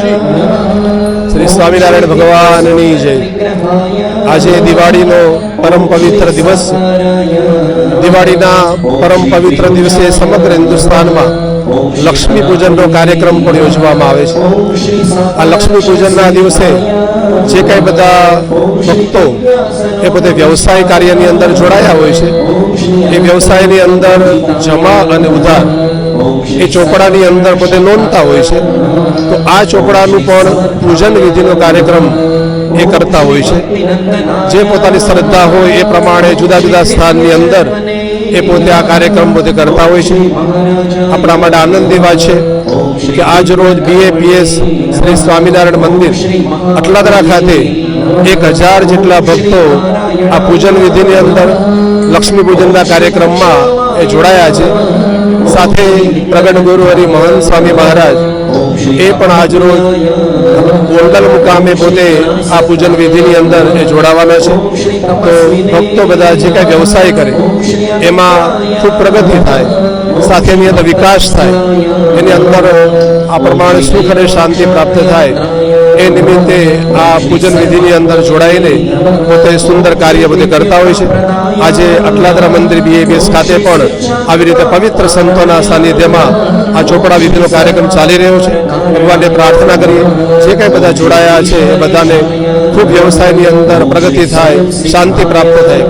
श्री स्वामीनारायण भगवाननी जय। आज दिवाळीनो परम पवित्र दिवस। दिवाळीना परम पवित्र दिवसे समग्र हिंदुस्तान में लक्ष्मी पूजन कार्यक्रम पण योजवामां आवे छे। आ लक्ष्मी पूजन दिवसे जे कई बधा भक्तो ए पोते व्यवसाय कार्यनी अंदर जोड़ाया होय छे, ए व्यवसायनी अंदर जमा अने उधार ए ચોપડાની અંદર પોતે નોંધતા હોય છે। તો આ ચોપડાનું પણ પૂજન વિધિનો કાર્યક્રમ એ કરતા હોય છે। જે પોતાની શ્રદ્ધા હોય એ પ્રમાણે જુદા જુદા સ્થાનની અંદર એ પોતે આ કાર્યક્રમ પોતે કરતા હોય છે। આપણા માટે આનંદની વાત છે કે આજ રોજ BAPS શ્રી સ્વામિનારાયણ મંદિર અટલાદરા ખાતે 1000 જેટલા ભક્તો આ પૂજન વિધિની અંદર લક્ષ્મી પૂજનના કાર્યક્રમમાં એ જોડાયા છે। સાથે પ્રગટ ગુરુ હરિ મોહન स्वामी महाराज ए पण आज रोज गोंडल मुकामे पोते आ पूजन विधिनी अंदर ए जोड़ावाना छे। तो भक्तो बधा जे कांई व्यवसाय करे एमां खूब प्रगति थाय, साथे एनी अंदर विकास थाय, एनी अंदर आ प्रमाणे सुख अने शांति प्राप्त थाय ए निमित्ते आ पूजन विधिनी अंदर जोड़ाईने पोते सुंदर कार्य बधे करता होय छे। आज अटलादरा मंदिर BAPS खाते पण आवी रीते पवित्र संतोना सानिध्यमां आ ચોપડા વિધિનો કાર્યક્રમ ચાલી રહ્યો છે। ભગવાનને પ્રાર્થના કરીએ જે કંઈ બધા જોડાયા છે એ બધાને ખૂબ વ્યવસાયની અંદર પ્રગતિ થાય, શાંતિ પ્રાપ્ત થાય।